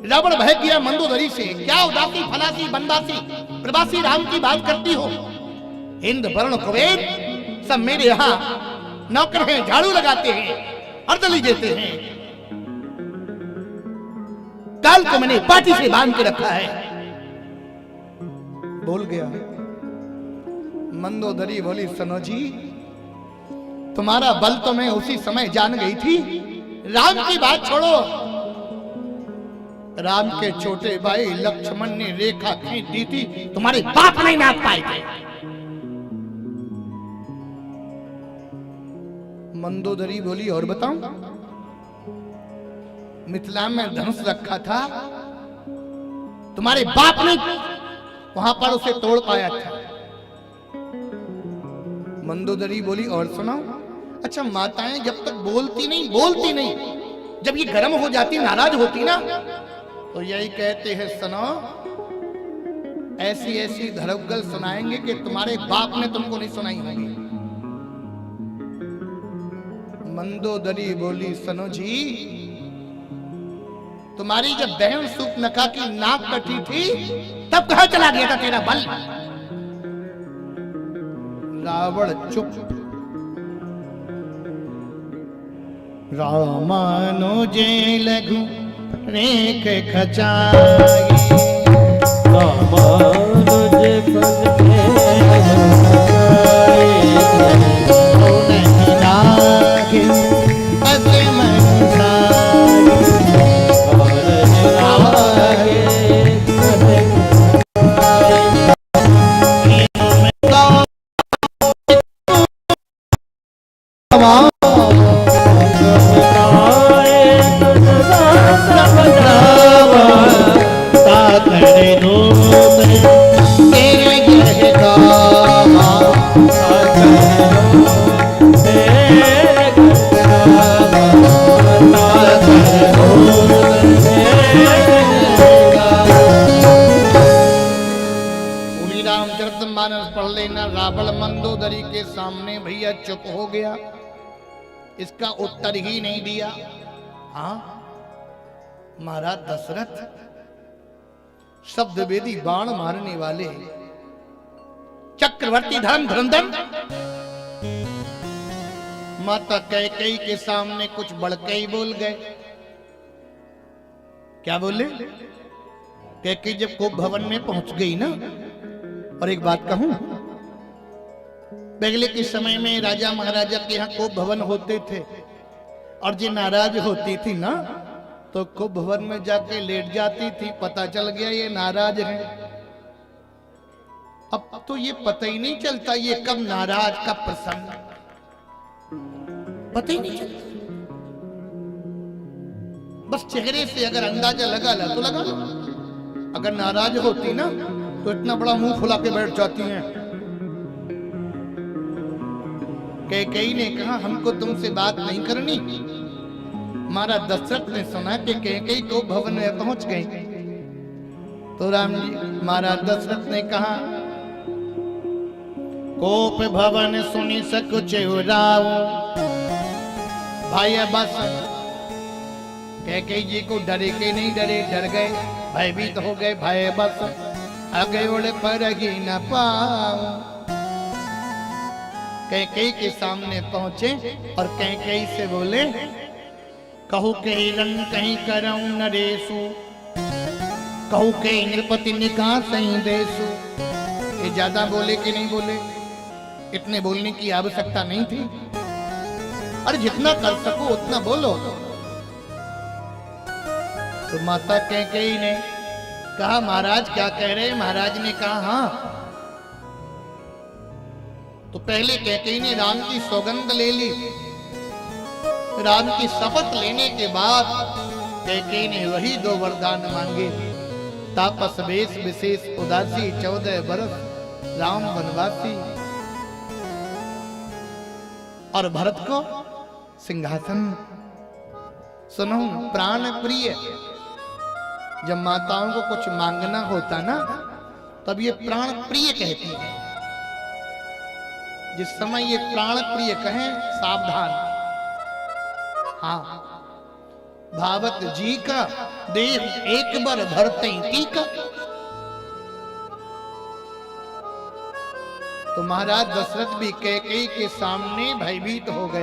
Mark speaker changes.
Speaker 1: रावण भय किया मंदोदरी से, क्या उदासी फलासी बनवासी प्रवासी राम की बात करती हो? हिंद वर्ण कुबेर सब मेरे यहाँ नौकर हैं, झाड़ू लगाते हैं, अर्दली देते हैं। काल को मैंने पाटी से बांध के रखा है। बोल गया। मंदोदरी बोली, सनो जी तुम्हारा बल तो मैं उसी समय जान गई थी। राम की बात छोड़ो, राम के छोटे भाई लक्ष्मण ने रेखा खींच दी थी, तुम्हारे बाप नहीं नाप पाए थे। मंदोदरी बोली, और बताऊं? मिथिला में धनुष रखा था, तुम्हारे बाप ने वहां पर उसे तोड़ पाया था। मंदोदरी बोली, और सुनाओ? अच्छा, माताएं जब तक बोलती नहीं, जब ये गर्म हो जाती, नाराज होती ना, तो यही कहते हैं, सुनो ऐसी ऐसी धड़कगल सुनाएंगे कि तुम्हारे बाप ने तुमको नहीं सुनाई होगी। मंदोदरी बोली, सुनो जी तुम्हारी जब बहन सूर्पनखा की नाक कटी थी तब कहां चला गया था तेरा बल? रावण चुप। रामानुजे लघु रेख खचाई,
Speaker 2: रामानुजे
Speaker 1: मंदोदरी के सामने भैया चुप हो गया, इसका उत्तर ही नहीं दिया। हाँ, महाराज दशरथ शब्द वेदी बाण मारने वाले चक्रवर्ती धर्मधन माता कैकेयी के सामने कुछ बढ़के ही बोल गए। क्या बोले? कैकेयी जब कोप भवन में पहुंच गई ना, और एक बात कहूं, पहले के समय में राजा महाराजा के यहाँ कोप भवन होते थे, और जो नाराज होती थी ना तो कोप भवन में जाके लेट जाती थी, पता चल गया ये नाराज है। अब तो ये पता ही नहीं चलता ये कब नाराज कब प्रसन्न, पता ही नहीं चलता। बस चेहरे से अगर अंदाजा लगा ला तो लगा लो। अगर नाराज होती ना तो इतना बड़ा मुंह खुला के बैठ जाती हैं। कैकेयी ने कहा, हमको तुमसे बात नहीं करनी। महाराज दशरथ ने सुना कि कैकेयी को भवन में पहुंच गई, तो राम जी महाराज दशरथ ने कहा, कोप भवन सुनी सकुच राव। भाई बस कैकेयी जी को डरे के नहीं डरे, डर गए, भयभीत हो गए। भाई बस आगे उड़े पर ही न पाऊं। कैकेयी के सामने पहुंचे और कैकेयी से बोले, कहू के रंग कहीं करऊं नरेशु, कहू के नृपति निकाह सही देशु। ये ज्यादा बोले कि नहीं बोले? इतने बोलने की आवश्यकता नहीं थी। अरे जितना कर सको उतना बोलो। तो माता कैकेयी ने कहा, महाराज क्या कह रहे हैं? महाराज ने कहा, हाँ। तो पहले कैकेयी ने राम की सौगंध ले ली। राम की शपथ लेने के बाद कैकेयी ने वही दो वरदान मांगे, तापस वेश विशेष उदासी, 14 बरस राम वनवासी, और भरत को सिंहासन। सुनो प्राण प्रिय, जब माताओं को कुछ मांगना होता ना तब ये प्राण प्रिय कहती है। जिस समय ये प्राण प्रिय कहें सावधान। हाँ, भावत जी का देख एक बार भरते टीका। तो महाराज दशरथ भी कैकेयी के सामने भयभीत हो गए।